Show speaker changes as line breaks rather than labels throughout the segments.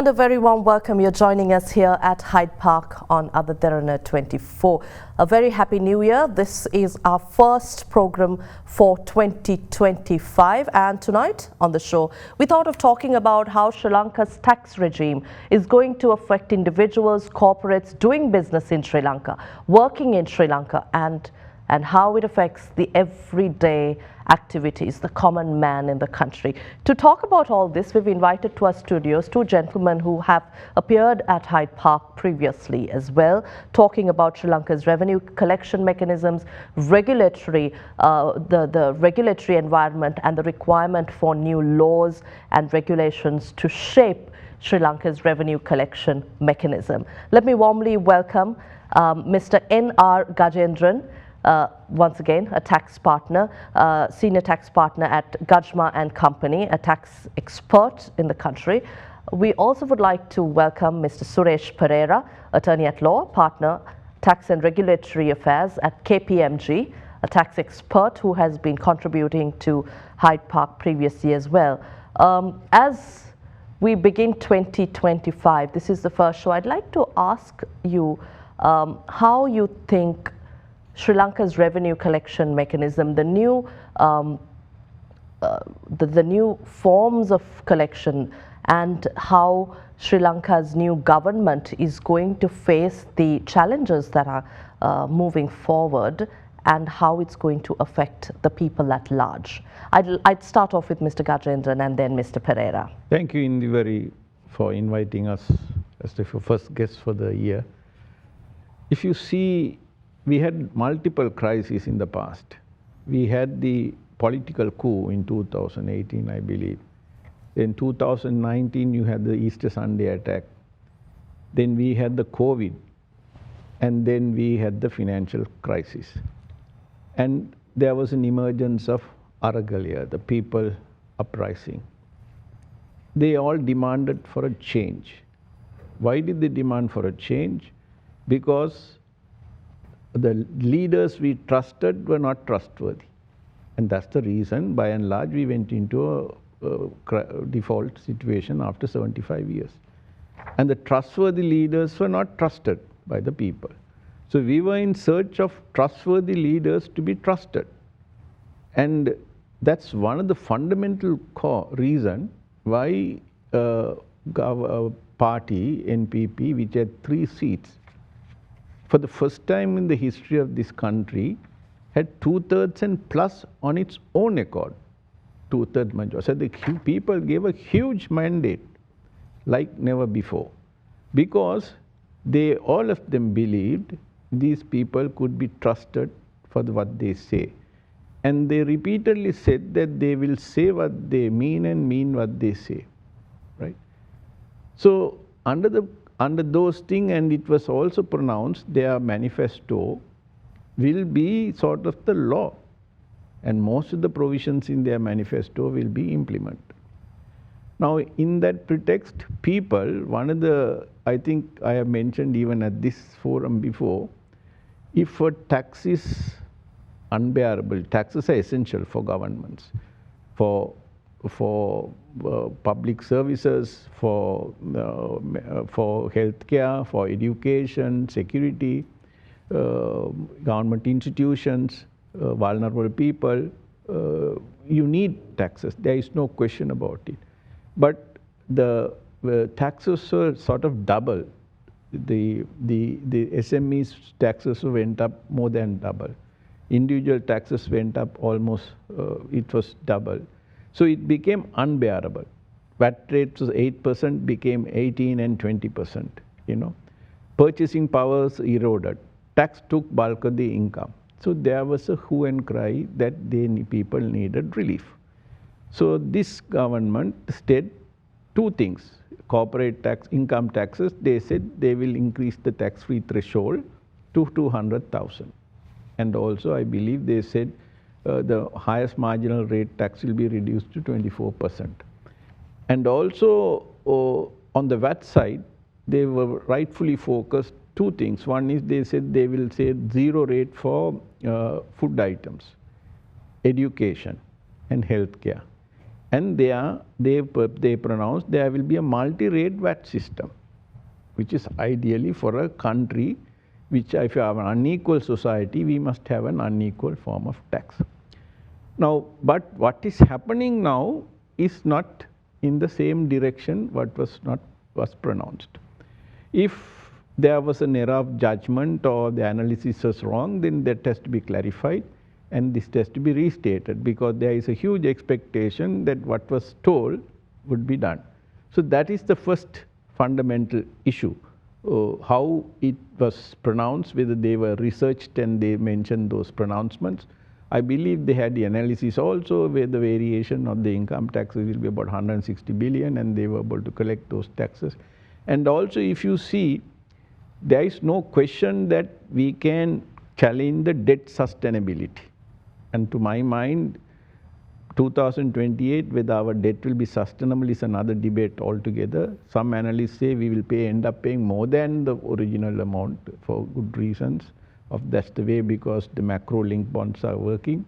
And a very warm welcome. You're joining us here at Hyde Park on Derana 24. A very happy new year. This is our first program for 2025, and tonight on the show we thought of talking about how Sri Lanka's tax regime is going to affect individuals, corporates doing business in Sri Lanka, working in Sri Lanka, and how it affects the everyday activities, the common man in the country. To talk about all this, we've invited to our studios two gentlemen who have appeared at Hyde Park previously as well, talking about Sri Lanka's revenue collection mechanisms, regulatory, the regulatory environment and the requirement for new laws and regulations to shape Sri Lanka's revenue collection mechanism. Let me warmly welcome Mr. N.R. Gajendran, once again a tax partner, senior tax partner at Gajendran and Company, a tax expert in the country. We also would like to welcome Mr. Suresh Perera, attorney at law, partner, tax and regulatory affairs at KPMG, a tax expert who has been contributing to Hyde Park previously as well. As we begin 2025, this is the first show, I'd like to ask you how you think Sri Lanka's revenue collection mechanism, the new forms of collection, and how Sri Lanka's new government is going to face the challenges that are moving forward, and how it's going to affect the people at large. I'd start off with Mr. Gajendran and then Mr. Perera.
Thank you, Indeewari, for inviting us as the first guest for the year. If you see, we had multiple crises in the past. We had the political coup in 2018, I believe. In 2019, you had the Easter Sunday attack. Then we had the COVID. And then we had the financial crisis. And there was an emergence of Aragalia, the people uprising. They all demanded for a change. Why did they demand for a change? Because the leaders we trusted were not trustworthy. And that's the reason, by and large, we went into a default situation after 75 years. And the trustworthy leaders were not trusted by the people. So we were in search of trustworthy leaders to be trusted. And that's one of the fundamental reason why party, NPP, which had 3 seats, for the first time in the history of this country, had 2/3 and plus on its own accord, 2/3 majority. So the people gave a huge mandate, like never before, because they, all of them believed these people could be trusted for what they say. And they repeatedly said that they will say what they mean and mean what they say, right? So under those things, and it was also pronounced, their manifesto will be sort of the law. And most of the provisions in their manifesto will be implemented. Now, in that pretext, people, one of the, I think I have mentioned even at this forum before, if a tax is unbearable, taxes are essential for governments, for public services, for healthcare, for education, security, government institutions, vulnerable people. You need taxes. There is no question about it. But the taxes were sort of double. The SMEs taxes went up more than double. Individual taxes went up almost, it was double. So it became unbearable. VAT rates was 8%, became 18 and 20%, you know. Purchasing powers eroded. Tax took bulk of the income. So there was a hue and cry that people needed relief. So this government said 2 things. Corporate tax, income taxes, they said they will increase the tax-free threshold to 200,000. And also, I believe they said the highest marginal rate tax will be reduced to 24%. And also, on the VAT side, they were rightfully focused 2 things. One is they said they will say 0 rate for food items, education, and healthcare. And they pronounced there will be a multi-rate VAT system, which is ideally for a country which, if you have an unequal society, we must have an unequal form of tax. Now, but what is happening now is not in the same direction what was pronounced. If there was an error of judgment or the analysis was wrong, then that has to be clarified and this has to be restated, because there is a huge expectation that what was told would be done. So that is the first fundamental issue. How it was pronounced, whether they were researched and they mentioned those pronouncements. I believe they had the analysis also where the variation of the income taxes will be about 160 billion and they were able to collect those taxes. And also if you see, there is no question that we can challenge the debt sustainability. And to my mind, 2028, whether our debt will be sustainable is another debate altogether. Some analysts say we will end up paying more than the original amount for good reasons. That's the way, because the macro link bonds are working.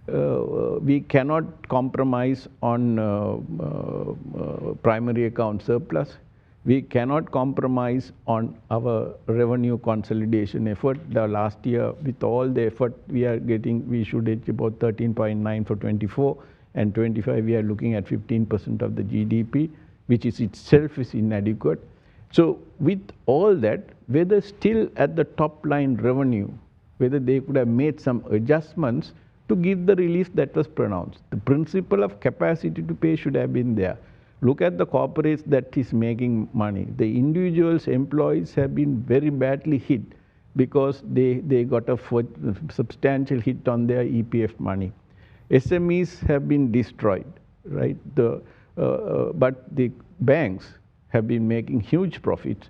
We cannot compromise on primary account surplus. We cannot compromise on our revenue consolidation effort. The last year, with all the effort we are getting, we should hit about 13.9 for 24, and 25 we are looking at 15% of the GDP, which is itself is inadequate. So with all that, whether still at the top line revenue, whether they could have made some adjustments to give the relief that was pronounced. The principle of capacity to pay should have been there. Look at the corporates that is making money. The individuals, employees have been very badly hit because they got a substantial hit on their EPF money. SMEs have been destroyed, right? But the banks have been making huge profits.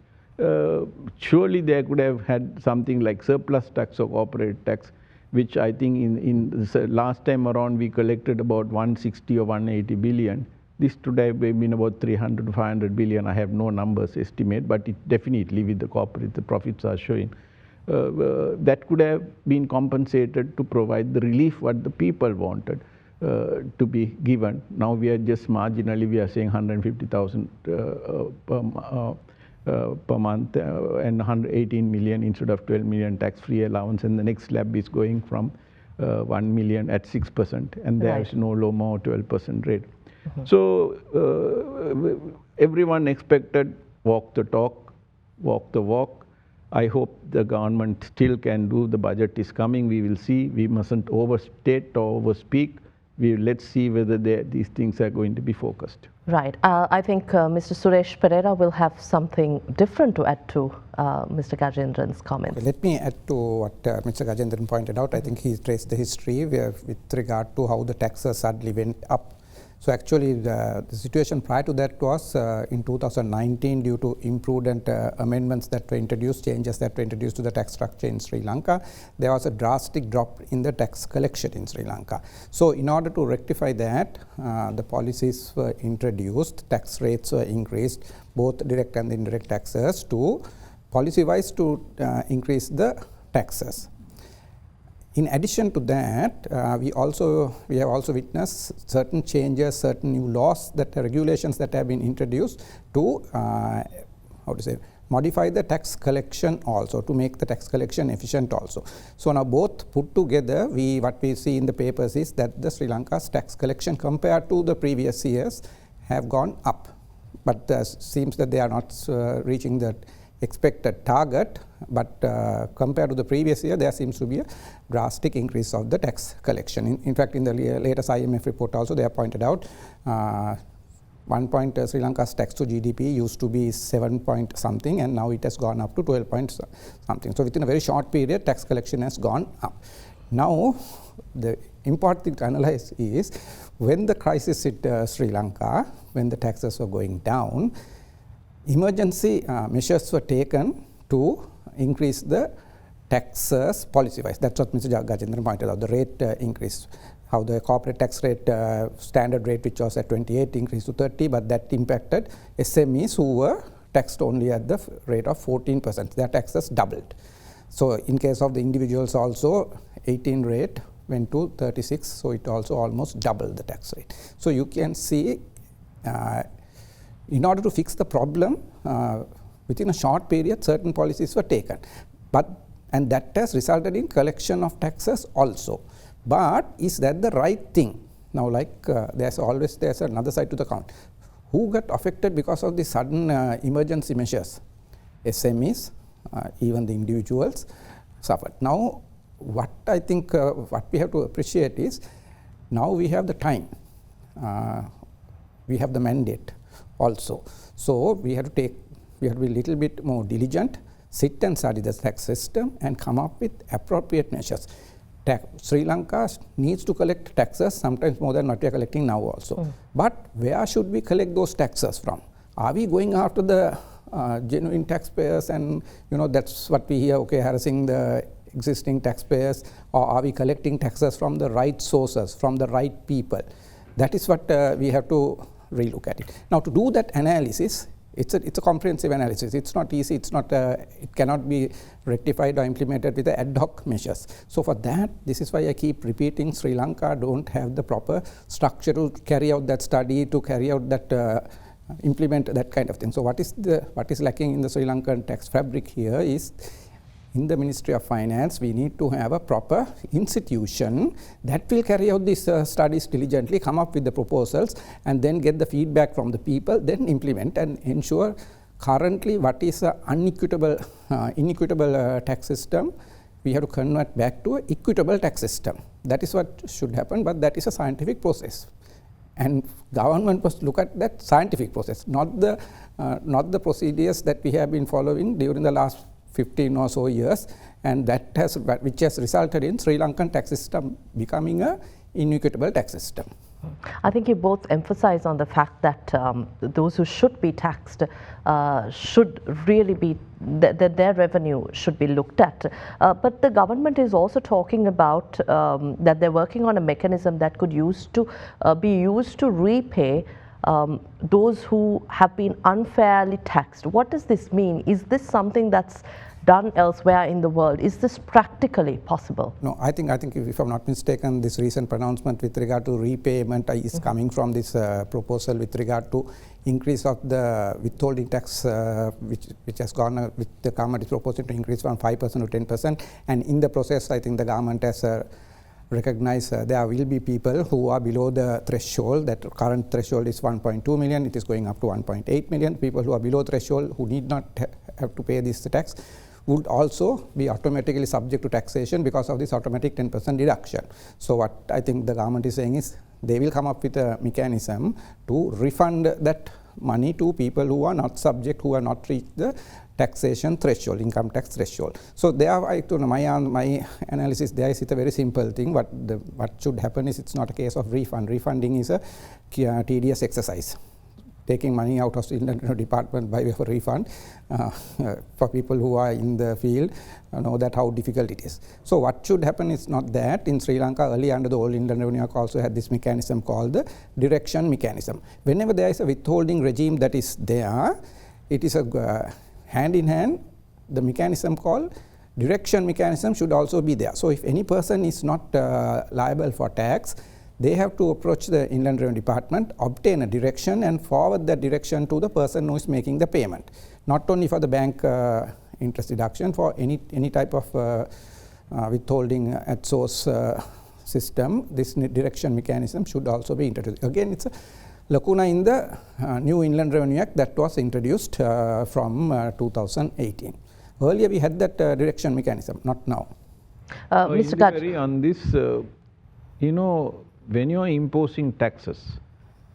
Surely they could have had something like surplus tax or corporate tax, which I think in last time around we collected about 160 or 180 billion. This should have been about 300 to 500 billion. I have no numbers estimate, but it definitely with the corporate, the profits are showing. That could have been compensated to provide the relief what the people wanted to be given. Now we are just marginally, we are saying 150,000 per month and 118 million instead of 12 million tax-free allowance, and the next slab is going from 1 million at 6%, and there is no low more 12% rate. So everyone expected walk the talk, walk the walk. I hope the government still can do. The budget is coming. We will see. We mustn't overstate or overspeak. Let's see whether these things are going to be focused.
Right. I think Mr. Suresh Perera will have something different to add to Mr. Gajendran's comments.
Okay, let me add to what Mr. Gajendran pointed out. I think he traced the history with regard to how the taxes suddenly went up. So actually the situation prior to that was in 2019, due to imprudent amendments that were introduced, changes that were introduced to the tax structure in Sri Lanka, there was a drastic drop in the tax collection in Sri Lanka. So in order to rectify that, the policies were introduced, tax rates were increased, both direct and indirect taxes, to policy-wise to increase the taxes. In addition to that, we have also witnessed certain changes, certain new laws, regulations that have been introduced to modify the tax collection also, to make the tax collection efficient also. So now both put together, what we see in the papers is that the Sri Lanka's tax collection compared to the previous years have gone up, but seems that they are not reaching the expected target, but compared to the previous year, there seems to be a drastic increase of the tax collection. In fact, in the latest IMF report also, they have pointed out Sri Lanka's tax to GDP used to be 7 point something, and now it has gone up to 12 point something. So within a very short period, tax collection has gone up. Now, the important thing to analyze is when the crisis hit Sri Lanka, when the taxes were going down, emergency measures were taken to increase the taxes policy-wise. That's what Mr. Gajendran pointed out, the rate increase, how the corporate tax rate, standard rate, which was at 28, increased to 30, but that impacted SMEs who were taxed only at the rate of 14%. Their taxes doubled. So in case of the individuals also, 18 rate went to 36, so it also almost doubled the tax rate. So you can see, in order to fix the problem, within a short period, certain policies were taken. And that has resulted in collection of taxes also. But is that the right thing? Now, like there's another side to the coin. Who got affected because of the sudden emergency measures? SMEs, even the individuals suffered. Now, what I think what we have to appreciate is, now we have the time, we have the mandate also. So we have to be a little bit more diligent, sit and study the tax system and come up with appropriate measures. Sri Lanka needs to collect taxes, sometimes more than what we are collecting now also. But where should we collect those taxes from? Are we going after the genuine taxpayers, and that's what we hear, okay, harassing the existing taxpayers, or are we collecting taxes from the right sources, from the right people? That is what we have to relook at it. Now, to do that analysis, it's a comprehensive analysis. It's not easy. It cannot be rectified or implemented with the ad hoc measures. So for that, this is why I keep repeating, Sri Lanka don't have the proper structure to carry out that study, to carry out that implement that kind of thing. So what is lacking in the Sri Lankan tax fabric here is, in the Ministry of Finance, we need to have a proper institution that will carry out these studies diligently, come up with the proposals, and then get the feedback from the people, then implement and ensure. Currently, what is an inequitable tax system, we have to convert back to an equitable tax system. That is what should happen, but that is a scientific process. And government must look at that scientific process, not the procedures that we have been following during the last 15 or so years, and which has resulted in Sri Lankan tax system becoming an inequitable tax system.
I think you both emphasize on the fact that those who should be taxed should really be, that their revenue should be looked at. But the government is also talking about that they're working on a mechanism that could be used to repay those who have been unfairly taxed. What does this mean? Is this something that's done elsewhere in the world? Is this practically possible?
No, I think if I'm not mistaken, this recent pronouncement with regard to repayment is coming from this proposal with regard to increase of the withholding tax, which has gone, which the government is proposing to increase from 5% to 10%. And in the process, I think the government has recognized there will be people who are below the threshold. That current threshold is 1.2 million. It is going up to 1.8 million. People who are below threshold, who need not have to pay this tax, would also be automatically subject to taxation because of this automatic 10% deduction. So what I think the government is saying is, they will come up with a mechanism to refund that money to people who are not subject, who are not reached the taxation threshold, income tax threshold. So there, my analysis there is, it's a very simple thing. What should happen is, it's not a case of refund. Refunding is a tedious exercise. Taking money out of the Inland Revenue Department by way of a refund, for people who are in the field, know that how difficult it is. So what should happen is not that. In Sri Lanka, earlier under the old Inland Revenue Act, also had this mechanism called the direction mechanism. Whenever there is a withholding regime that is there, it is a hand in hand, the mechanism called direction mechanism should also be there. So if any person is not liable for tax, they have to approach the Inland Revenue Department, obtain a direction, and forward that direction to the person who is making the payment. Not only for the bank interest deduction, for any type of withholding at source system, this direction mechanism should also be introduced. Again, it's a lacuna in the new Inland Revenue Act that was introduced from 2018. Earlier we had that direction mechanism, not now.
Mr. Gaj,
on this, when you are imposing taxes,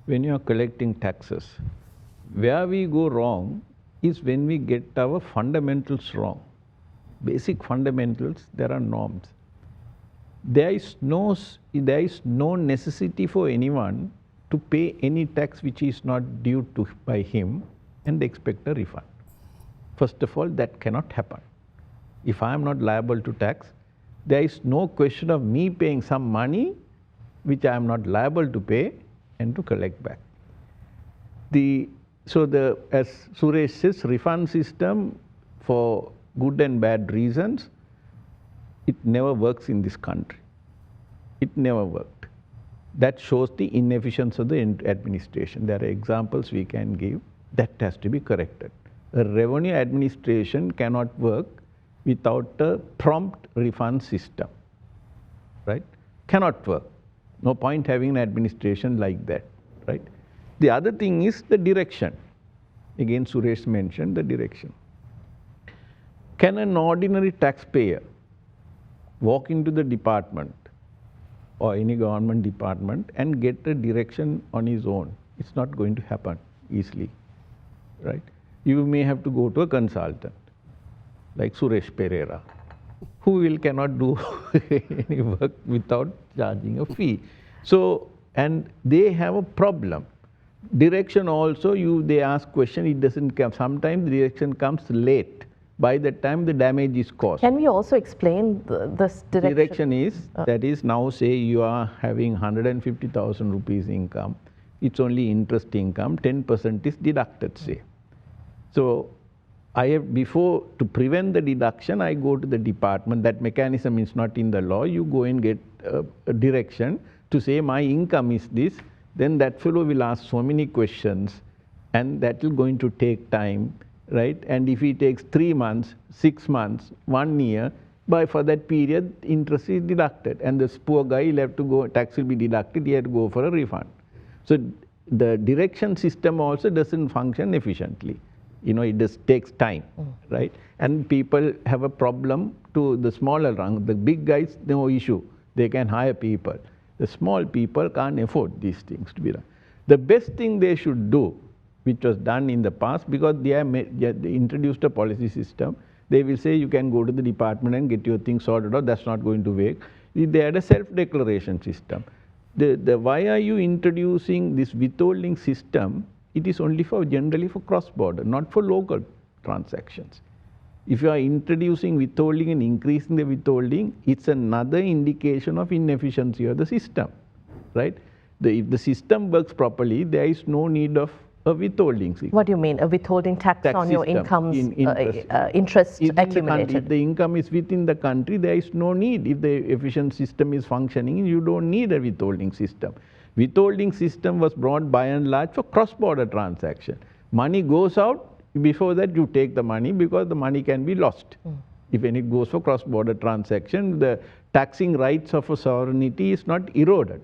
when you are collecting taxes, where we go wrong is when we get our fundamentals wrong. Basic fundamentals, there are norms. There is no necessity for anyone to pay any tax which is not due to by him and expect a refund. First of all, that cannot happen. If I am not liable to tax, there is no question of me paying some money which I am not liable to pay and to collect back. As Suresh says, refund system, for good and bad reasons, it never works in this country. it never worked. That shows the inefficiency of the administration. There are examples we can give. That has to be corrected. A revenue administration cannot work without a prompt refund system, right? Cannot work. No point having an administration like that, right? The other thing is the direction. Again, Suresh mentioned the direction. Can an ordinary taxpayer walk into the department or any government department and get a direction on his own? It's not going to happen easily, right? You may have to go to a consultant like Suresh Perera, who cannot do any work without charging a fee. So, and they have a problem. Direction also, they ask question, it doesn't come. Sometimes the direction comes late. By the time the damage is caused.
Can we also explain this direction?
Direction is, that is, now say you are having 150,000 rupees income, it's only interest income, 10% is deducted, say. So, I have, before, to prevent the deduction, I go to the department. That mechanism is not in the law. You go and get a direction to say my income is this. Then that fellow will ask so many questions, and that will going to take time, right? And if it takes 3 months, 6 months, 1 year, for that period, interest is deducted. And this poor guy will have to go, tax will be deducted, he had to go for a refund. So the direction system also doesn't function efficiently. It just takes time, right? And people have a problem to the smaller rung. The big guys, no issue. They can hire people. The small people can't afford these things to be done. The best thing they should do, which was done in the past, because they introduced a policy system, they will say you can go to the department and get your things sorted out. That's not going to work. They had a self-declaration system. Why are you introducing this withholding system? It is only generally for cross-border, not for local transactions. If you are introducing withholding and increasing the withholding, it's another indication of inefficiency of the system, right? If the system works properly, there is no need of a withholding system.
What do you mean, a withholding tax on your income's interest accumulated?
If the income is within the country, there is no need. If the efficient system is functioning, you don't need a withholding system. Withholding system was brought by and large for cross-border transaction. Money goes out, before that you take the money because the money can be lost. If it goes for cross-border transaction, the taxing rights of a sovereignty is not eroded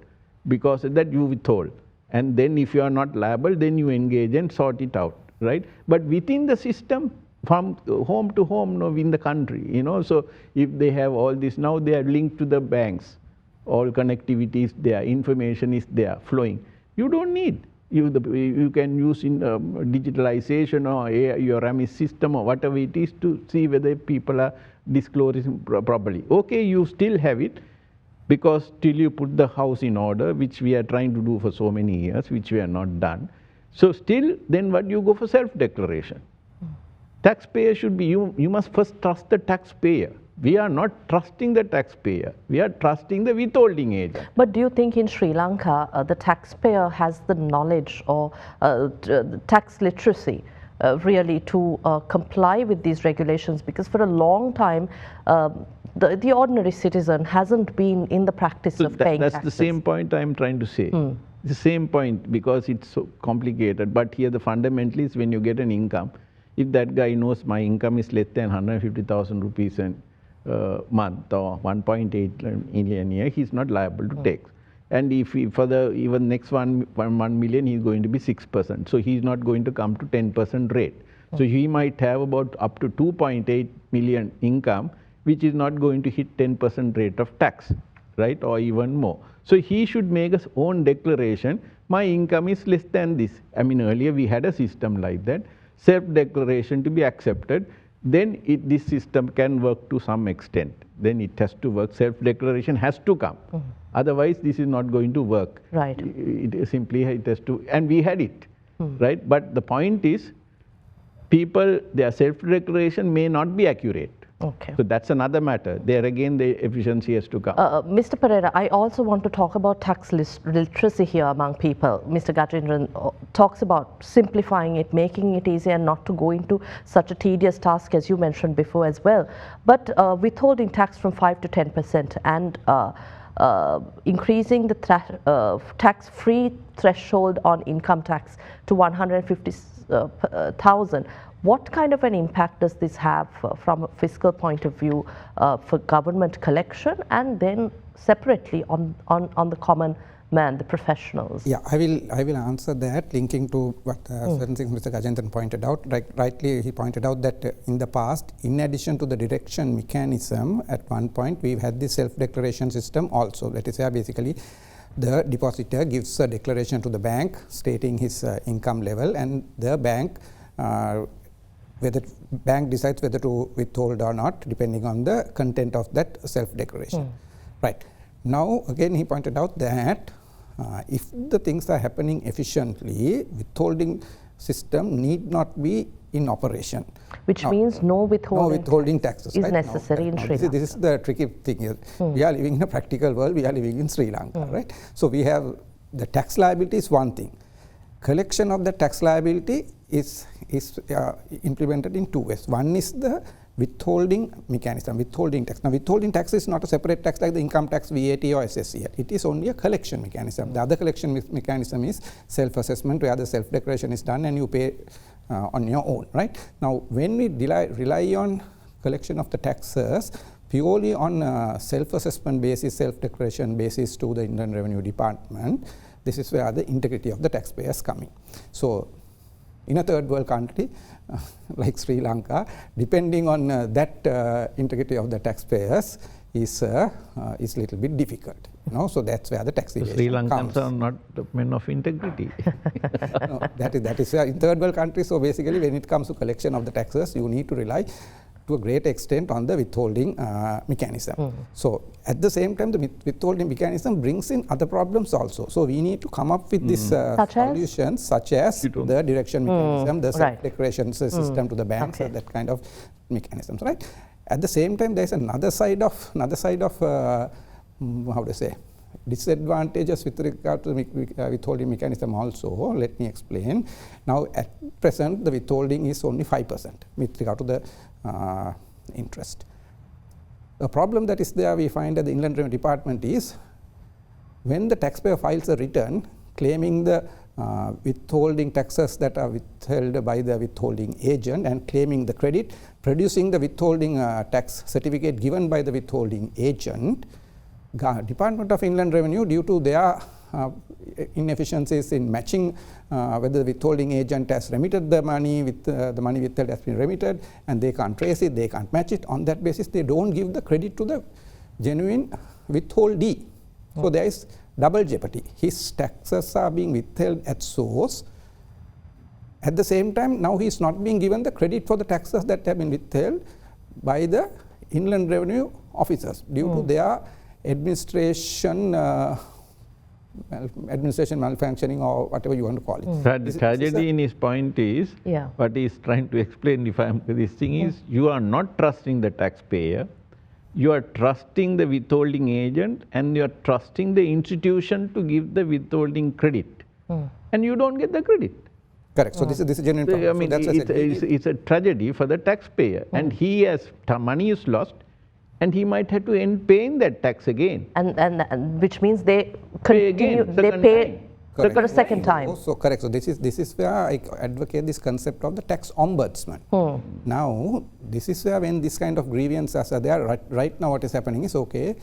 because of that you withhold. And then if you are not liable, then you engage and sort it out, right? But within the system, from home to home, in the country, so if they have all this, now they are linked to the banks. All connectivity is there, information is there, flowing. You don't need. You can use in digitalization or your RAMIS system or whatever it is to see whether people are disclosing properly. Okay, you still have it because till you put the house in order, which we are trying to do for so many years, which we have not done. So still, then what you go for self-declaration. Taxpayer should be, you must first trust the taxpayer. We are not trusting the taxpayer. We are trusting the withholding agent.
But do you think in Sri Lanka, the taxpayer has the knowledge or tax literacy really to comply with these regulations? Because for a long time, the ordinary citizen hasn't been in the practice of paying taxes.
That's the same point I'm trying to say. The same point, because it's so complicated. But here the fundamental is when you get an income, if that guy knows my income is less than 150,000 rupees and month or 1.8 million a year, he's not liable to tax. And if he, for the even next 1 million, he's going to be 6%. So he's not going to come to 10% rate. So he might have about up to 2.8 million income, which is not going to hit 10% rate of tax, right? Or even more. So he should make his own declaration. My income is less than this. I mean, earlier we had a system like that. Self-declaration to be accepted. Then this system can work to some extent. Then it has to work. Self-declaration has to come. Otherwise, this is not going to work.
Right.
It simply it has to, and we had it, right? But the point is, people, their self-declaration may not be accurate.
Okay.
So that's another matter. There again, the efficiency has to come.
Mr. Perera, I also want to talk about tax literacy here among people. Mr. Gajendran talks about simplifying it, making it easier, and not to go into such a tedious task as you mentioned before as well. But withholding tax from 5 to 10% and increasing the tax-free threshold on income tax to 150,000. What kind of an impact does this have from a fiscal point of view for government collection, and then separately on the common man, the professionals?
Yeah, I will answer that, linking to what certain things Mr. Gajendran pointed out. Rightly, he pointed out that in the past, in addition to the deduction mechanism, at one point we've had the self-declaration system also. That is where basically the depositor gives a declaration to the bank stating his income level, and the bank whether bank decides whether to withhold or not, depending on the content of that self-declaration. Right. Now, again, he pointed out that if the things are happening efficiently, withholding system need not be in operation.
Which means no withholding
taxes
is necessary in Sri Lanka.
This is the tricky thing here. We are living in a practical world, we are living in Sri Lanka, right? So we have the tax liability is one thing. Collection of the tax liability is implemented in two ways. One is the withholding mechanism, withholding tax. Now, withholding tax is not a separate tax like the income tax, VAT or SSC. It is only a collection mechanism. The other collection mechanism is self-assessment, where the self-declaration is done and you pay on your own, right? Now, when we rely on collection of the taxes purely on self-assessment basis, self-declaration basis to the Indian Revenue Department, this is where the integrity of the taxpayers coming. So, in a third world country like Sri Lanka, depending on that integrity of the taxpayers is little bit difficult. You know? So that's where the tax evasion
Sri Lankans
comes.
are not the men of integrity.
No, that is in third world countries. So basically, when it comes to collection of the taxes, you need to rely to a great extent on the withholding mechanism. So at the same time, the withholding mechanism brings in other problems also. So we need to come up with these solutions, such as the deduction mechanism, the self-declaration system to the banks, that kind of mechanisms, right? At the same time, there is another side of how to say, disadvantages with regard to the withholding mechanism also. Let me explain. Now, at present, the withholding is only 5% with regard to the interest. The problem that is there, we find at the Inland Revenue Department is when the taxpayer files a return claiming the withholding taxes that are withheld by the withholding agent and claiming the credit, producing the withholding tax certificate given by the withholding agent, Department of Inland Revenue, due to their inefficiencies in matching whether the withholding agent has remitted the money with the money withheld has been remitted, and they can't trace it, they can't match it. On that basis, they don't give the credit to the genuine withholdee. So there is double jeopardy. His taxes are being withheld at source. At the same time, now he is not being given the credit for the taxes that have been withheld by the Inland Revenue officers due to their administration malfunctioning, or whatever you want to call it.
The tragedy in his point is, what he is trying to explain, if I am this thing is, you are not trusting the taxpayer, you are trusting the withholding agent, and you are trusting the institution to give the withholding credit, and you don't get the credit.
Correct. So this is a genuine problem.
I mean, it's a tragedy for the taxpayer, and he has money is lost, and he might have to end paying that tax again.
And which means they continue, they pay for a second time.
So correct. So this is where I advocate this concept of the tax ombudsman. Now, this is where when this kind of grievances are there, right now what is happening is, okay,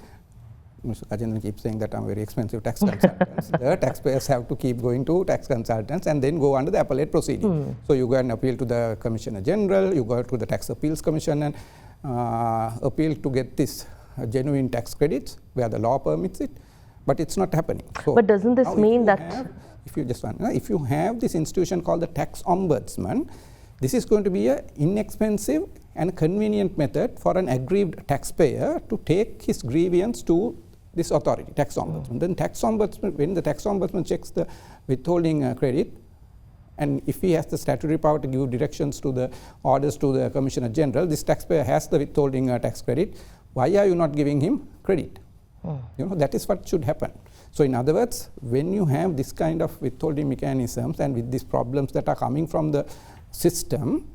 Mr. Gajendran keeps saying that I'm very expensive tax consultants. The taxpayers have to keep going to tax consultants and then go under the appellate proceeding. So you go and appeal to the Commissioner General, you go to the Tax Appeals Commission and appeal to get this genuine tax credits where the law permits it, but it's not happening. So
but doesn't this mean that
if you have this institution called the tax ombudsman, this is going to be an inexpensive and convenient method for an aggrieved taxpayer to take his grievance to this authority, tax ombudsman. Then tax ombudsman, when the tax ombudsman checks the withholding credit, and if he has the statutory power to give directions to the orders to the Commissioner General, this taxpayer has the withholding tax credit, why are you not giving him credit? You know, that is what should happen. So in other words, when you have this kind of withholding mechanisms and with these problems that are coming from the system,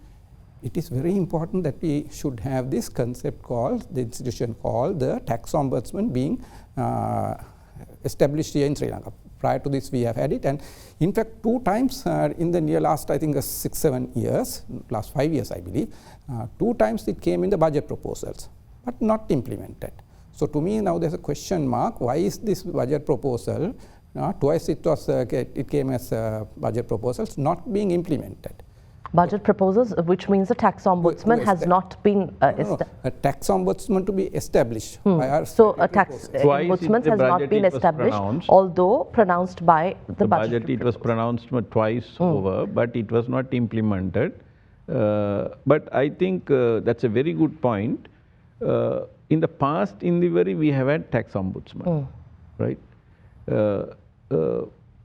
it is very important that we should have this concept called, the institution called the tax ombudsman being established here in Sri Lanka. Prior to this, we have had it, and in fact, 2 times in the near last, I think, 6-7 years, last 5 years, I believe, 2 times it came in the budget proposals, but not implemented. So to me, now there's a question mark. Why is this budget proposal, twice it came as budget proposals, not being implemented?
Budget proposals, which means the tax ombudsman has not been established.
A tax ombudsman to be established.
So a tax ombudsman has not been established, although pronounced by the budget.
It was pronounced twice over, but it was not implemented. But I think that's a very good point. In the past, in Indeewari, we have had tax ombudsman, right?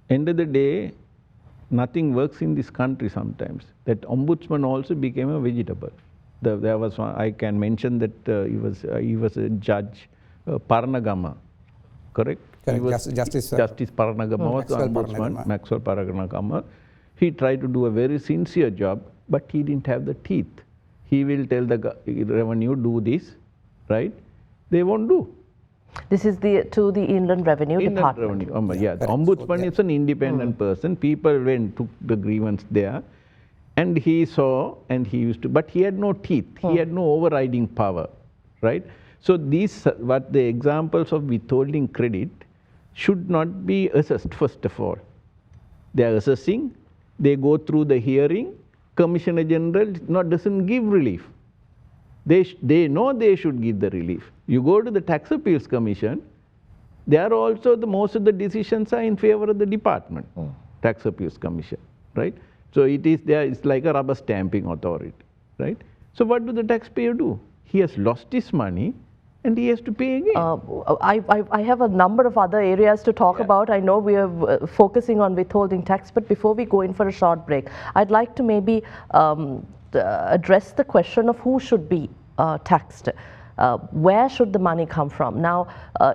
End of the day, nothing works in this country sometimes. That ombudsman also became a vegetable. There was one, I can mention that he was a judge, Paranagama, correct?
Justice
Paranagama was the ombudsman, Maxwell Paranagama. He tried to do a very sincere job, but he didn't have the teeth. He will tell the revenue, do this, right? They won't do.
This is to the Inland Revenue Department.
The ombudsman is an independent person. People went, took the grievance there, and he saw, and he used to, but he had no teeth. He had no overriding power, right? So these, what the examples of withholding credit should not be assessed, first of all. They are assessing, they go through the hearing, Commissioner General doesn't give relief. They know they should give the relief. You go to the Tax Appeals Commission, there also most of the decisions are in favor of the department, Tax Appeals Commission, right? So it is there, it's like a rubber stamping authority, right? So what do the taxpayer do? He has lost his money and he has to pay again.
I have a number of other areas to talk about. I know we are focusing on withholding tax, but before we go in for a short break, I'd like to maybe address the question of who should be taxed. Where should the money come from? Now,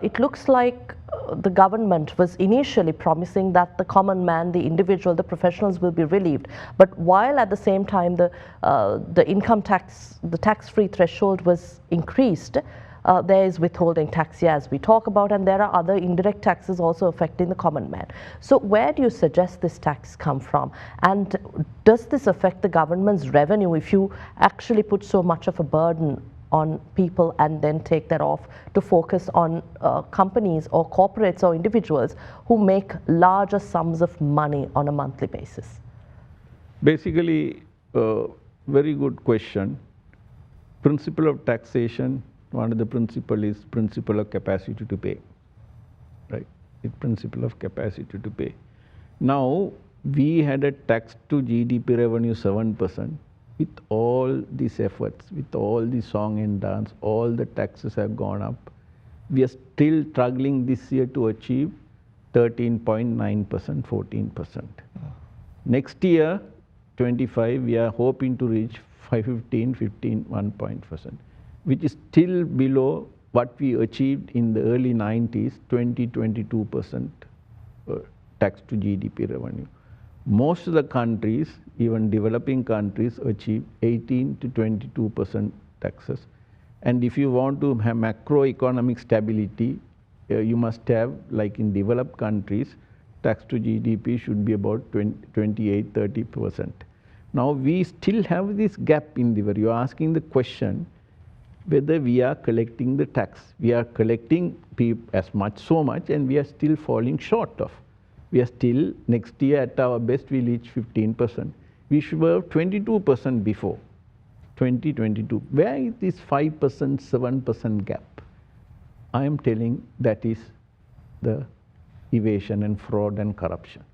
it looks like the government was initially promising that the common man, the individual, the professionals will be relieved. But while at the same time the income tax, the tax-free threshold was increased, there is withholding tax here as we talk about, and there are other indirect taxes also affecting the common man. So where do you suggest this tax come from? And does this affect the government's revenue if you actually put so much of a burden on people and then take that off to focus on companies or corporates or individuals who make larger sums of money on a monthly basis?
Basically, very good question. Principle of taxation, one of the principle is principle of capacity to pay, right? The principle of capacity to pay. Now, we had a tax to GDP revenue 7%. With all these efforts, with all the song and dance, all the taxes have gone up. We are still struggling this year to achieve 13.9%, 14%. Next year, 25, we are hoping to reach 1%, which is still below what we achieved in the early 90s, 22% tax to GDP revenue. Most of the countries, even developing countries, achieve 18 to 22% taxes. And if you want to have macroeconomic stability, you must have, like in developed countries, tax to GDP should be about 28, 30%. Now we still have this gap in the, you're asking the question whether we are collecting the tax. We are collecting as much, so much, and we are still falling short of. We are still, next year at our best, we'll reach 15%. We should have 22% before 2022. Where is this 5%, 7% gap? I am telling that is the evasion and fraud and corruption.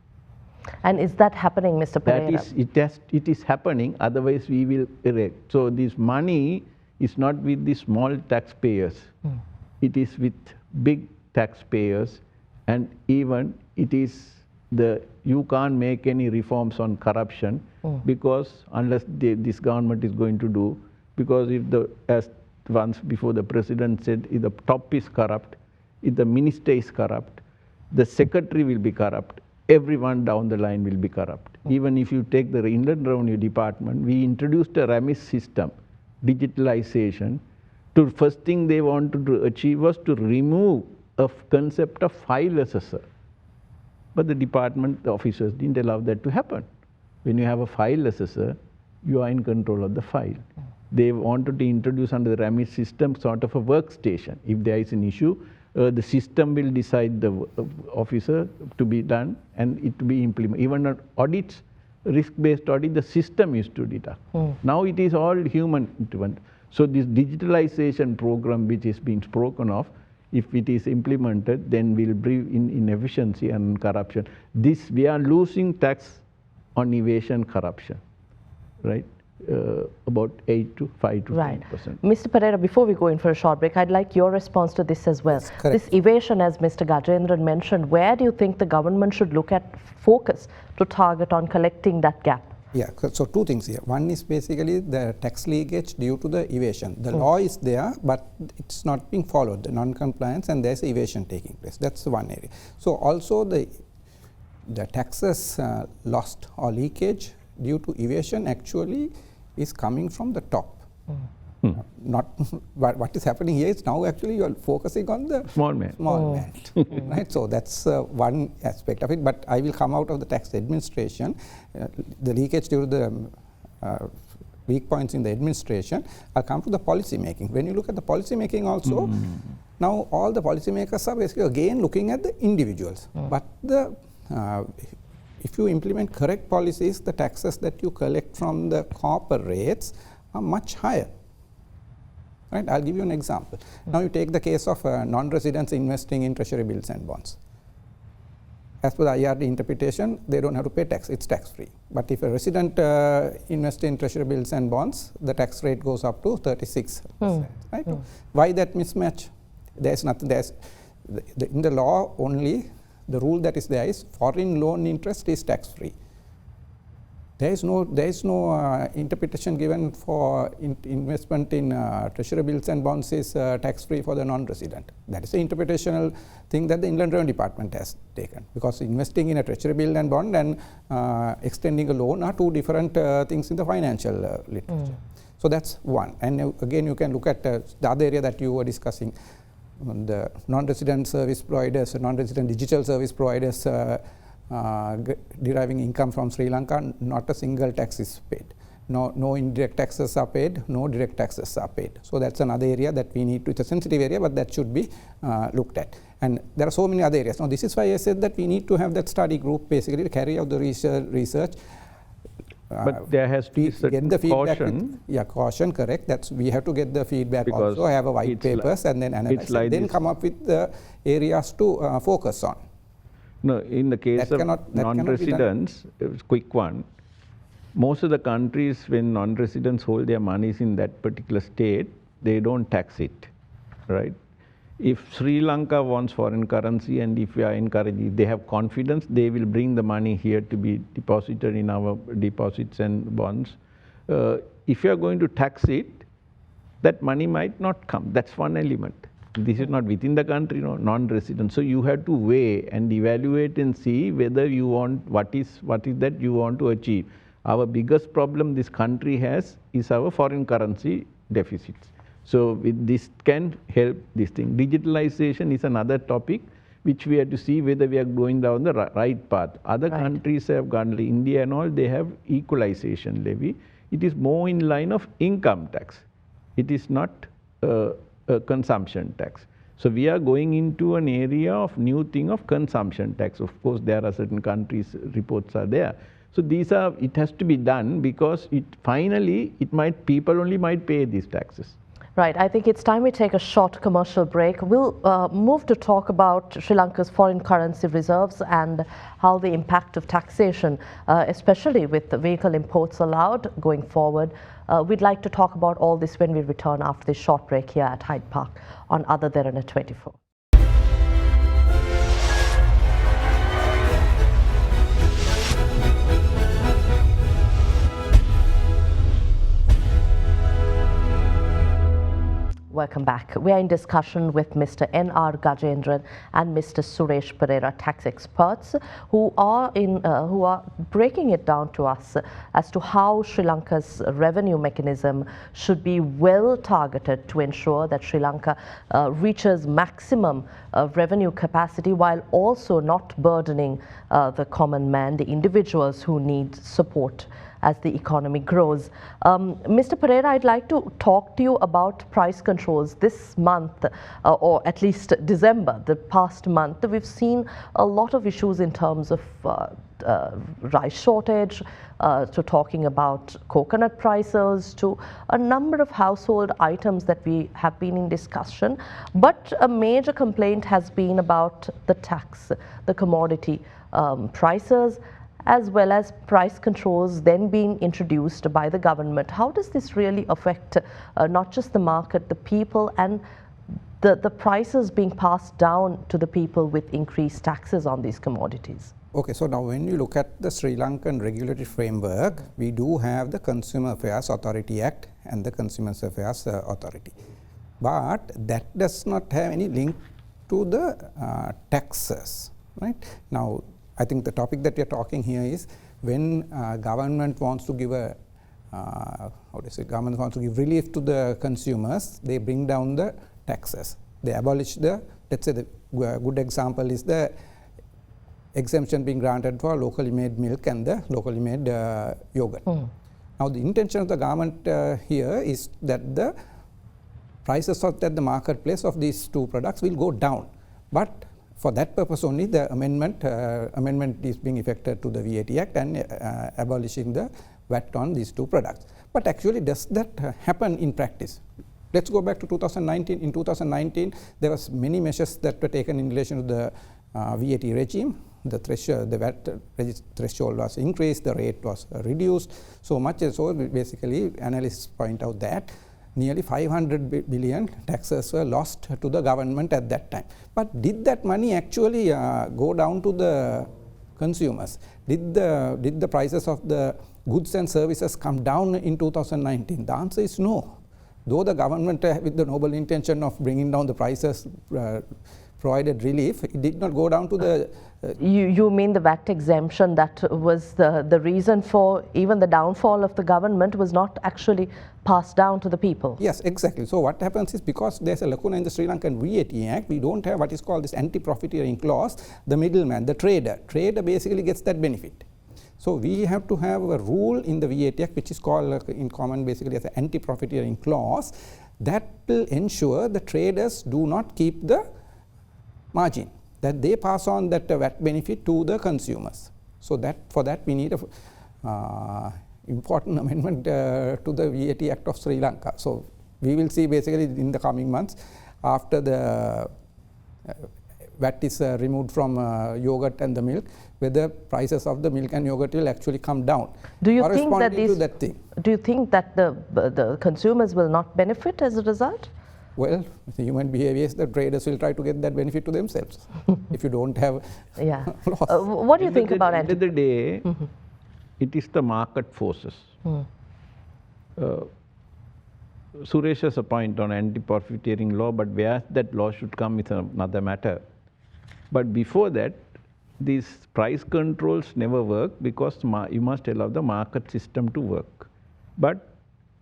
And is that happening, Mr. Perera?
It is happening, otherwise we will erect. So this money is not with the small taxpayers. It is with big taxpayers, and even it is you can't make any reforms on corruption because unless this government is going to do, because if as once before the president said, if the top is corrupt, if the minister is corrupt, the secretary will be corrupt, everyone down the line will be corrupt. Even if you take the Inland Revenue Department, we introduced a remis system, digitalization. To first thing they wanted to achieve was to remove a concept of file assessor. But the department officers didn't allow that to happen. When you have a file assessor, you are in control of the file. They wanted to introduce under the remis system sort of a workstation. If there is an issue, the system will decide the officer to be done and it to be implemented. Even on audits, risk-based audit, the system is to deduct. Now it is all human intervention. So this digitalization program which is being spoken of, if it is implemented, then we'll bring in inefficiency and corruption. This, we are losing tax on evasion corruption, right? About 5 to 10%.
Mr. Perera, before we go in for a short break, I'd like your response to this as well. This evasion, as Mr. Gajendran mentioned, where do you think the government should look at focus to target on collecting that gap?
Yeah, so two things here. One is basically the tax leakage due to the evasion. The law is there, but it's not being followed, the non-compliance, and there's evasion taking place. That's one area. So also the taxes lost or leakage due to evasion actually is coming from the top. Not what is happening here is now actually you are focusing on the small man, right? So that's one aspect of it. But I will come out of the tax administration, the leakage due to the weak points in the administration. I'll come to the policy making. When you look at the policy making also, now all the policy makers are basically again looking at the individuals. But the if you implement correct policies, the taxes that you collect from the corporates are much higher. Right? I'll give you an example. Now you take the case of non-residents investing in treasury bills and bonds. As per the IRD interpretation, they don't have to pay tax, it's tax-free. But if a resident invests in treasury bills and bonds, the tax rate goes up to 36%. Right? Why that mismatch? There's nothing, in the law only, the rule that is there is foreign loan interest is tax-free. There is no interpretation given for investment in treasury bills and bonds is tax-free for the non-resident. That is the interpretational thing that the Inland Revenue Department has taken, because investing in a treasury bill and bond and extending a loan are two different things in the financial literature. So that's one. And again, you can look at the other area that you were discussing, the non-resident service providers, non-resident digital service providers deriving income from Sri Lanka, not a single tax is paid. No indirect taxes are paid, no direct taxes are paid. So that's another area that we need to, it's a sensitive area, but that should be looked at. And there are so many other areas. Now this is why I said that we need to have that study group basically to carry out the research.
But there has to be
get the feedback
caution.
Caution, correct. That's, we have to get the feedback because also, have a white papers and then analyze and then come up with the areas to focus on.
No, in the case of non-residents, quick one, most of the countries when non-residents hold their monies in that particular state, they don't tax it, right? If Sri Lanka wants foreign currency and if we are encouraging, they have confidence, they will bring the money here to be deposited in our deposits and bonds. If you are going to tax it, that money might not come. That's one element. This is not within the country, no, non-resident. So you have to weigh and evaluate and see whether you want, what is that you want to achieve. Our biggest problem this country has is our foreign currency deficits. So with this can help this thing. Digitalization is another topic which we have to see whether we are going down the right path. Other countries have gone, like India and all, they have equalization levy. It is more in line of income tax. It is not consumption tax. So we are going into an area of new thing of consumption tax. Of course, there are certain countries, reports are there. So these are, it has to be done because it finally, people only might pay these taxes.
Right, I think it's time we take a short commercial break. We'll move to talk about Sri Lanka's foreign currency reserves and how the impact of taxation, especially with the vehicle imports allowed going forward. We'd like to talk about all this when we return after this short break here at Hyde Park on Other Derana 24. Welcome back. We are in discussion with Mr. N.R. Gajendran and Mr. Suresh Perera, tax experts, who are breaking it down to us as to how Sri Lanka's revenue mechanism should be well targeted to ensure that Sri Lanka reaches maximum revenue capacity while also not burdening the common man, the individuals who need support as the economy grows. Mr. Perera, I'd like to talk to you about price controls. This month, or at least December, the past month, we've seen a lot of issues in terms of rice shortage, to talking about coconut prices, to a number of household items that we have been in discussion. But a major complaint has been about the tax, the commodity prices, as well as price controls then being introduced by the government. How does this really affect not just the market, the people, and the prices being passed down to the people with increased taxes on these commodities?
Okay, so now when you look at the Sri Lankan regulatory framework, we do have the Consumer Affairs Authority Act and the Consumer Affairs Authority. But that does not have any link to the taxes, right? Now, I think the topic that we are talking here is when government wants to give government wants to give relief to the consumers, they bring down the taxes. They abolish the, let's say the good example is the exemption being granted for locally made milk and the locally made yogurt. Now the intention of the government here is that the prices at the marketplace of these two products will go down. But for that purpose only, the amendment is being effected to the VAT Act and abolishing the VAT on these two products. But actually, does that happen in practice? Let's go back to 2019. In 2019, there was many measures that were taken in relation to the VAT regime. The threshold, the VAT threshold was increased, the rate was reduced. So much as so, basically, analysts point out that nearly 500 billion taxes were lost to the government at that time. But did that money actually go down to the consumers? Did the prices of the goods and services come down in 2019? The answer is no. Though the government, with the noble intention of bringing down the prices, provided relief, it did not go down to the...
You mean the VAT exemption that was the reason for even the downfall of the government was not actually passed down to the people?
Yes, exactly. So what happens is, because there's a lacuna in the Sri Lankan VAT Act, we don't have what is called this anti-profiteering clause. The middleman, the trader basically gets that benefit. So we have to have a rule in the VAT Act which is called in common basically as an anti-profiteering clause that will ensure the traders do not keep the margin, that they pass on that VAT benefit to the consumers. So that for that we need a important amendment to the VAT Act of Sri Lanka. So we will see basically in the coming months after the VAT is removed from yogurt and the milk, whether prices of the milk and yogurt will actually come down.
Do you think that the consumers will not benefit as a result?
Well, the human behavior is that traders will try to get that benefit to themselves if you don't have loss.
What do you think about it?
At the end of the day, it is the market forces. Suresh has a point on anti-profiteering law, but where that law should come is another matter. But before that, these price controls never work because you must allow the market system to work. But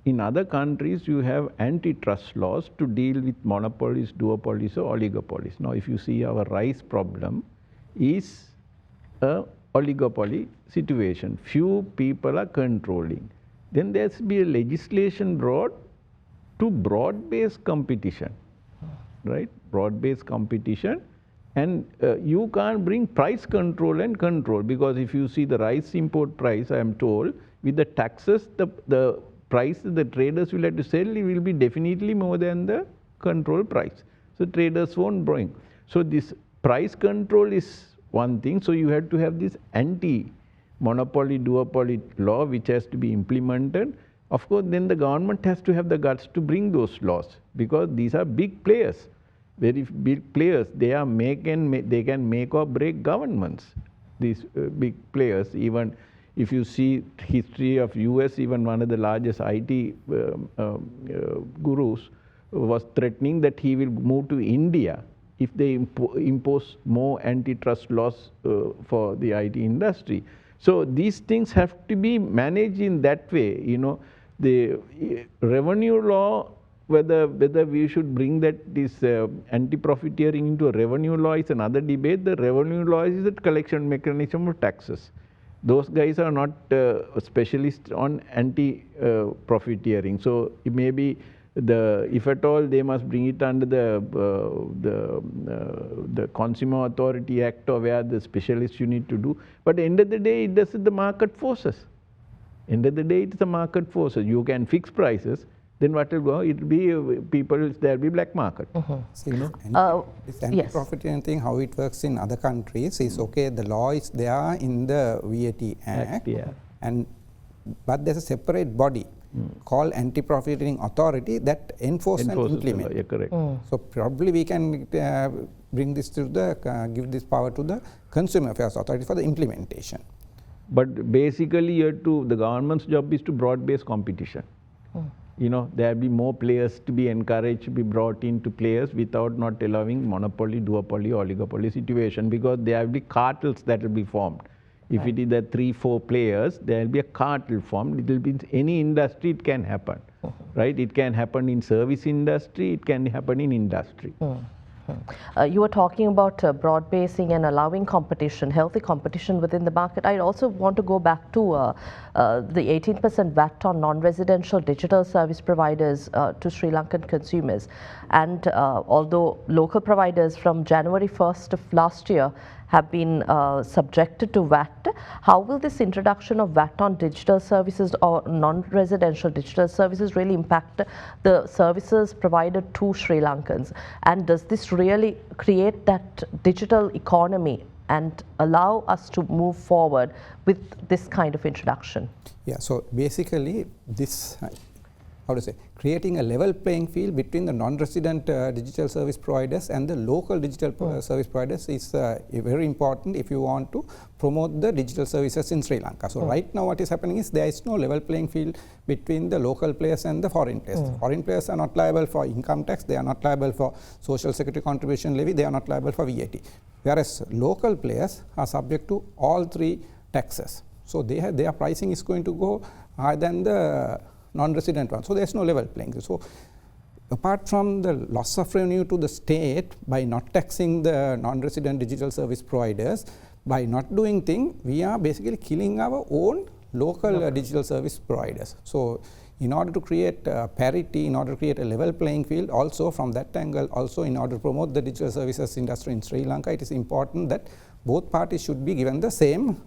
in other countries, you have antitrust laws to deal with monopolies, duopolies, or oligopolies. Now, if you see our rice problem is a oligopoly situation. Few people are controlling. Then there has to be a legislation brought to broad-based competition, right? Broad-based competition. And you can't bring price control and control, because if you see the rice import price, I am told, with the taxes, the price the traders will have to sell will be definitely more than the control price. So traders won't bring. So this price control is one thing. So you have to have this anti-monopoly, duopoly law which has to be implemented. Of course, then the government has to have the guts to bring those laws, because these are big players. Very big players, they can make or break governments. These big players, even if you see history of US, even one of the largest IT gurus was threatening that he will move to India if they impose more antitrust laws for the IT industry. So these things have to be managed in that way. You know, the revenue law, whether we should bring that this anti-profiteering into a revenue law is another debate. The revenue law is the collection mechanism of taxes. Those guys are not specialists on anti-profiteering. So it may be if at all, they must bring it under the Consumer Authority Act, or where the specialists you need to do. But at the end of the day, it is the market forces. End of the day, it's the market forces. You can fix prices. Then what will go? It will be people. There will be black market.
So, you know, this anti-profiteering thing, how it works in other countries is okay. The law is there in the VAT Act, but there's a separate body called Anti-Profiteering Authority that enforces and implements.
Yeah, correct.
So probably we can bring this to give this power to the Consumer Affairs Authority for the implementation.
But basically, the government's job is to broad-based competition. You know, there will be more players to be encouraged to be brought into players without not allowing monopoly, duopoly, oligopoly situation, because there will be cartels that will be formed. If it is the 3-4 players, there will be a cartel formed. It will be in any industry, it can happen, right? It can happen in service industry, it can happen in industry.
You were talking about broad basing and allowing competition, healthy competition within the market. I also want to go back to the 18% VAT on non-residential digital service providers to Sri Lankan consumers. And although local providers from January 1st of last year have been subjected to VAT, how will this introduction of VAT on digital services or non-residential digital services really impact the services provided to Sri Lankans? And does this really create that digital economy and allow us to move forward with this kind of introduction?
Yeah, so basically this, creating a level playing field between the non-resident digital service providers and the local digital service providers is very important if you want to promote the digital services in Sri Lanka. So right now what is happening is there is no level playing field between the local players and the foreign players. Foreign players are not liable for income tax, they are not liable for social security contribution levy, they are not liable for VAT. Whereas local players are subject to all 3 taxes. So their pricing is going to go higher than the non-resident one. So there's no level playing field. So apart from the loss of revenue to the state by not taxing the non-resident digital service providers, by not doing things, we are basically killing our own local digital service providers. So in order to create parity, in order to create a level playing field, also from that angle, also in order to promote the digital services industry in Sri Lanka, it is important that both parties should be given the same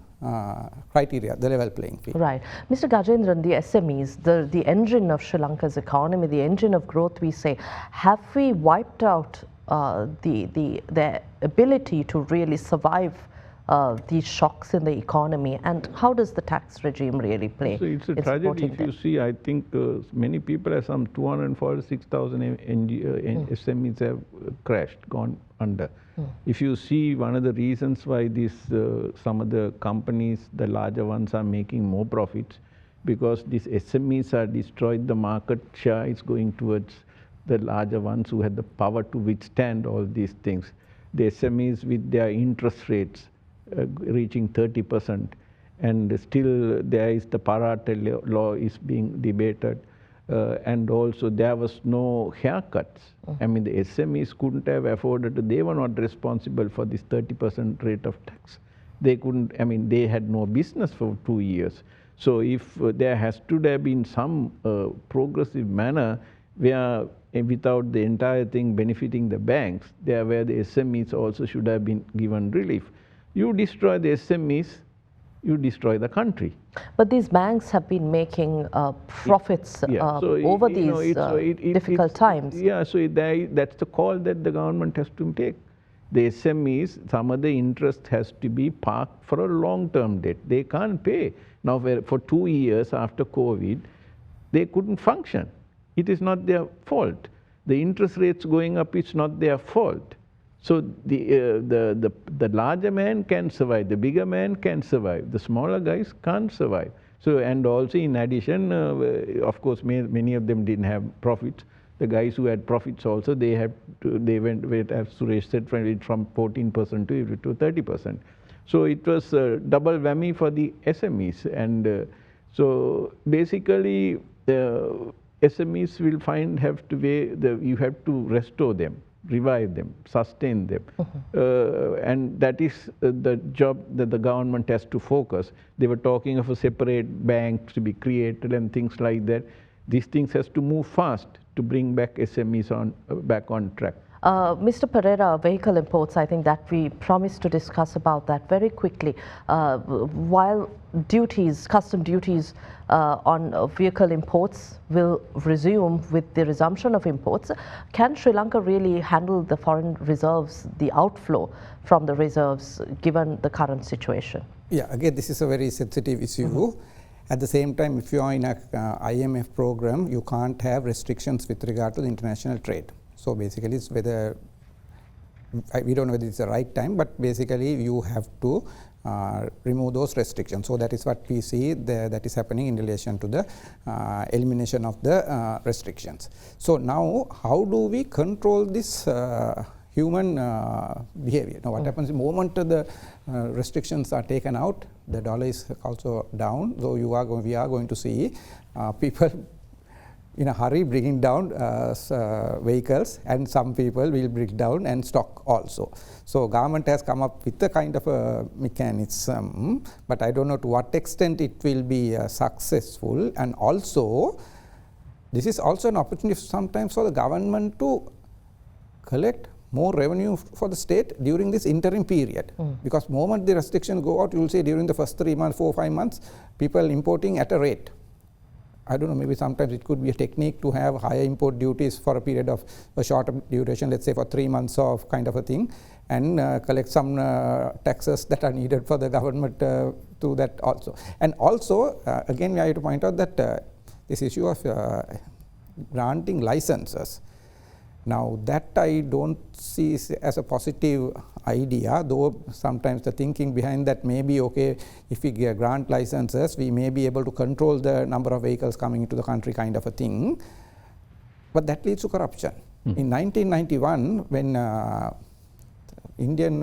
criteria, the level playing field.
Right. Mr. Gajendran, the SMEs, the engine of Sri Lanka's economy, the engine of growth, we say, have we wiped out their ability to really survive these shocks in the economy, and how does the tax regime really play?
So it's a tragedy. If you see, I think many people, have some 246,000 SMEs have crashed, gone under. If you see, one of the reasons why some of the companies, the larger ones, are making more profits, because these SMEs are destroyed, the market share is going towards the larger ones who had the power to withstand all these things. The SMEs with their interest rates reaching 30%, and still there is the Parate law is being debated, and also there was no haircuts. I mean, the SMEs couldn't have afforded, they were not responsible for this 30% rate of tax. They couldn't, I mean, they had no business for 2 years. So if there has to have been some progressive manner where without the entire thing benefiting the banks, there where the SMEs also should have been given relief. You destroy the SMEs, you destroy the country.
But these banks have been making profits over these difficult times.
Yeah, so that's the call that the government has to take. The SMEs, some of the interest has to be parked for a long-term debt. They can't pay. Now, for 2 years after COVID, they couldn't function. It is not their fault. The interest rates going up, it's not their fault. So the larger man can survive, the bigger man can survive, the smaller guys can't survive. So, and also in addition, of course, many of them didn't have profits. The guys who had profits also, they went with, as Suresh said, from 14% to 30%. So it was a double whammy for the SMEs. And so basically, the SMEs will you have to restore them, revive them, sustain them. And that is the job that the government has to focus. They were talking of a separate bank to be created and things like that. These things has to move fast to bring back SMEs back on track.
Mr. Perera, vehicle imports, I think that we promised to discuss about that very quickly. While custom duties on vehicle imports will resume with the resumption of imports, can Sri Lanka really handle the foreign reserves, the outflow from the reserves, given the current situation?
Yeah, again, this is a very sensitive issue. At the same time, if you are in a IMF program, you can't have restrictions with regard to the international trade. So basically, it's whether we don't know whether it's the right time, but basically you have to remove those restrictions. So that is what we see that is happening in relation to the elimination of the restrictions. So now, how do we control this human behavior? Now, what happens the moment the restrictions are taken out, the dollar is also down. So we are going to see people in a hurry bringing down vehicles, and some people will bring down and stock also. So government has come up with a kind of a mechanism, but I don't know to what extent it will be successful. And also, this is also an opportunity sometimes for the government to collect more revenue for the state during this interim period. Because moment the restrictions go out, you will see during the first 3 months, 4 or 5 months, people importing at a rate. I don't know, maybe sometimes it could be a technique to have higher import duties for a period of a shorter duration, let's say for 3 months of kind of a thing, and collect some taxes that are needed for the government to that also. And also, again, we have to point out that this issue of granting licenses, now that I don't see as a positive idea, though sometimes the thinking behind that may be, okay, if we grant licenses, we may be able to control the number of vehicles coming into the country kind of a thing, but that leads to corruption. In 1991, when Indian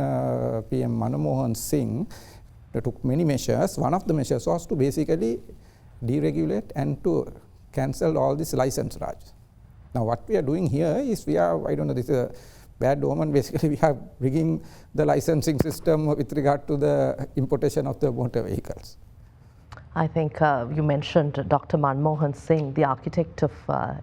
PM Manmohan Singh took many measures, one of the measures was to basically deregulate and to cancel all this license raj. Now, what we are doing here is I don't know, this is a bad omen. Basically, we are bringing the licensing system with regard to the importation of the motor vehicles.
I think you mentioned Dr. Manmohan Singh, the architect of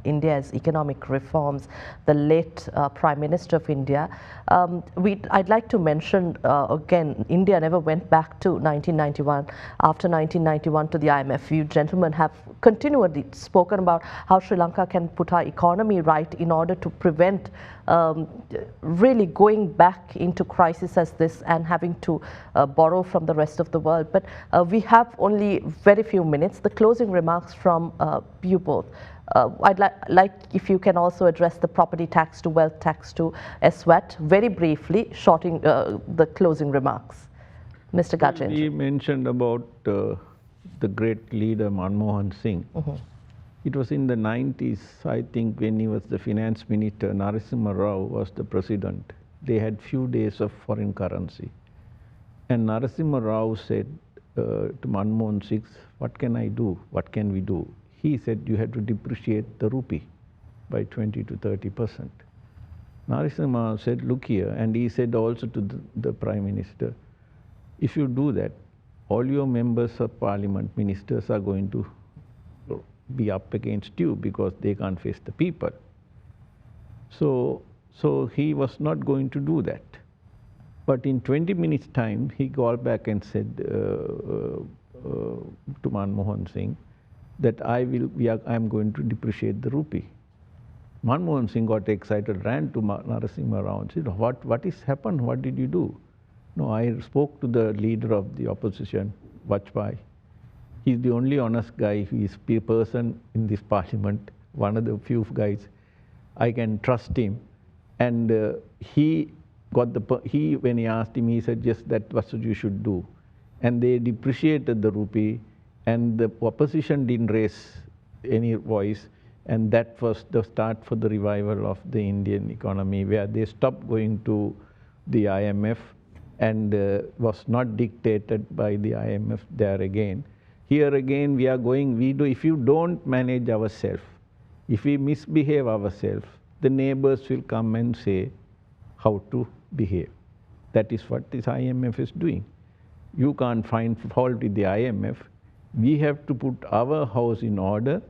India's economic reforms, the late Prime Minister of India. I'd like to mention again, India never went back to 1991. After 1991 to the IMF, you gentlemen have continually spoken about how Sri Lanka can put our economy right in order to prevent really going back into crisis as this and having to borrow from the rest of the world. But we have only very few minutes. The closing remarks from you both. I'd like if you can also address the property tax to wealth tax to SWAT very briefly, shorting the closing remarks. Mr. Gajendran.
We mentioned about the great leader Manmohan Singh. It was in the 90s, I think, when he was the finance minister, Narasimha Rao was the president. They had few days of foreign currency. And Narasimha Rao said to Manmohan Singh, what can I do? What can we do? He said, you have to depreciate the rupee by 20 to 30%. Narasimha said, look here, and he said also to the Prime Minister, if you do that, all your members of parliament, ministers are going to be up against you because they can't face the people. So he was not going to do that. But in 20 minutes time, he called back and said to Manmohan Singh that I am going to depreciate the rupee. Manmohan Singh got excited, ran to Narasimha Rao and said, what has happened? What did you do? No, I spoke to the leader of the opposition, Vajpayee. He's the only honest guy. He is a person in this parliament, one of the few guys I can trust him. And when he asked him, he said, yes, that's what you should do. And they depreciated the rupee, and the opposition didn't raise any voice. And that was the start for the revival of the Indian economy, where they stopped going to the IMF and was not dictated by the IMF there again. Here again we are going, if you don't manage ourselves, if we misbehave ourselves, the neighbors will come and say how to behave. That is what this IMF is doing. You can't find fault with the IMF. We have to put our house in order.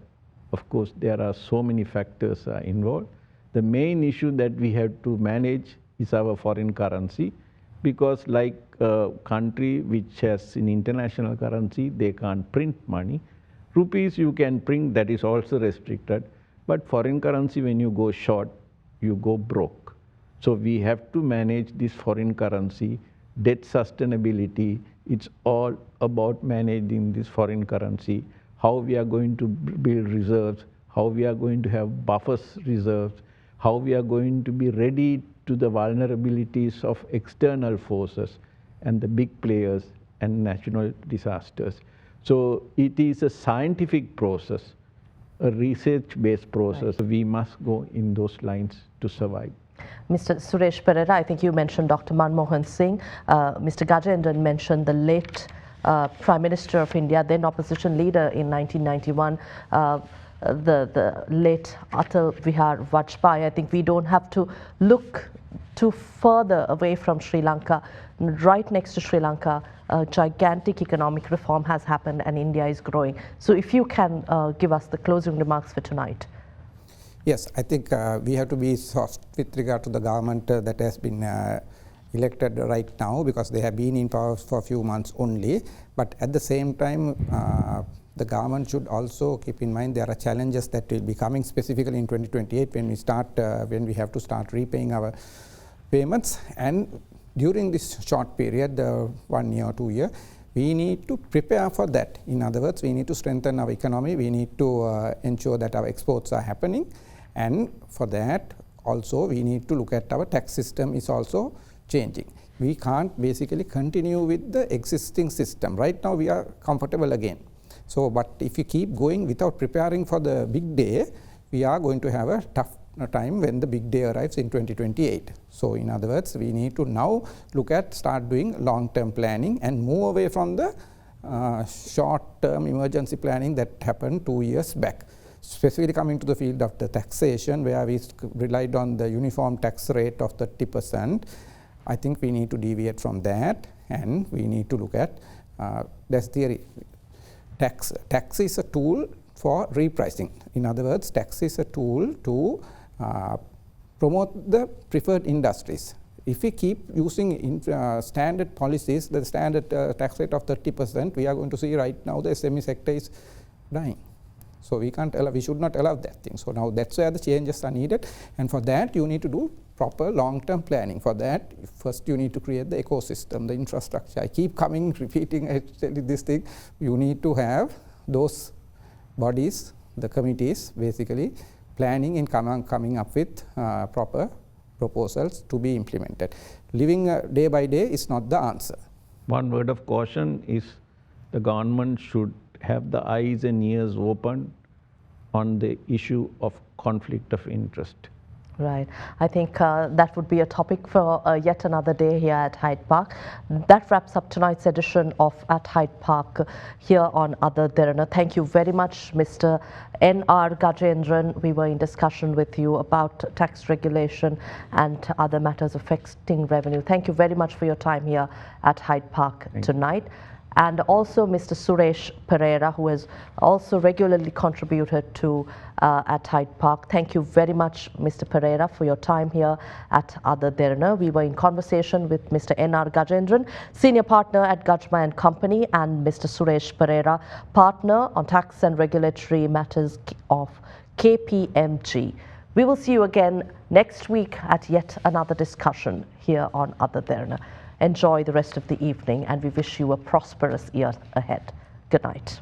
Of course, there are so many factors involved. The main issue that we have to manage is our foreign currency, because like a country which has an international currency, they can't print money. Rupees you can print, that is also restricted. But foreign currency, when you go short, you go broke. So we have to manage this foreign currency, debt sustainability. It's all about managing this foreign currency, how we are going to build reserves, how we are going to have buffers reserves, how we are going to be ready to the vulnerabilities of external forces and the big players and national disasters. So it is a scientific process, a research-based process. Right. We must go in those lines to survive.
Mr. Suresh Perera, I think you mentioned Dr. Manmohan Singh. Mr. Gajendran mentioned the late Prime Minister of India, then opposition leader in 1991, the late Atal Bihari Vajpayee. I think we don't have to look too further away from Sri Lanka. Right next to Sri Lanka, a gigantic economic reform has happened and India is growing. So if you can give us the closing remarks for tonight.
Yes, I think we have to be soft with regard to the government that has been elected right now, because they have been in power for a few months only. But at the same time, the government should also keep in mind there are challenges that will be coming specifically in 2028 when we have to start repaying our payments. And during this short period, 1 year or 2 years, we need to prepare for that. In other words, we need to strengthen our economy. We need to ensure that our exports are happening. And for that, also, we need to look at our tax system is also changing. We can't basically continue with the existing system. Right now, we are comfortable again. So, but if we keep going without preparing for the big day, we are going to have a tough time when the big day arrives in 2028. So, in other words, we need to now start doing long-term planning and move away from the short-term emergency planning that happened 2 years back. Specifically coming to the field of the taxation, where we relied on the uniform tax rate of 30%, I think we need to deviate from that, and we need to look at that's theory. Tax is a tool for repricing. In other words, tax is a tool to promote the preferred industries. If we keep using standard policies, the standard tax rate of 30%, we are going to see right now the SME sector is dying. So we should not allow that thing. So now that's where the changes are needed, and for that you need to do proper long-term planning. For that, first you need to create the ecosystem, the infrastructure. I keep repeating this thing. You need to have those bodies, the committees, basically planning and coming up with proper proposals to be implemented. Living day by day is not the answer.
One word of caution is the government should have the eyes and ears open on the issue of conflict of interest.
Right. I think that would be a topic for yet another day here at Hyde Park. That wraps up tonight's edition of At Hyde Park here on Other Derana. Thank you very much, Mr. N.R. Gajendran. We were in discussion with you about tax regulation and other matters affecting revenue. Thank you very much for your time here at Hyde Park tonight. And also Mr. Suresh Perera, who has also regularly contributed to at Hyde Park. Thank you very much, Mr. Perera, for your time here at Other Derana. We were in conversation with Mr. N.R. Gajendran, Senior Partner at Gajma & Company, and Mr. Suresh Perera, Partner on Tax and Regulatory Matters of KPMG. We will see you again next week at yet another discussion here on Other Derana. Enjoy the rest of the evening, and we wish you a prosperous year ahead. Good night.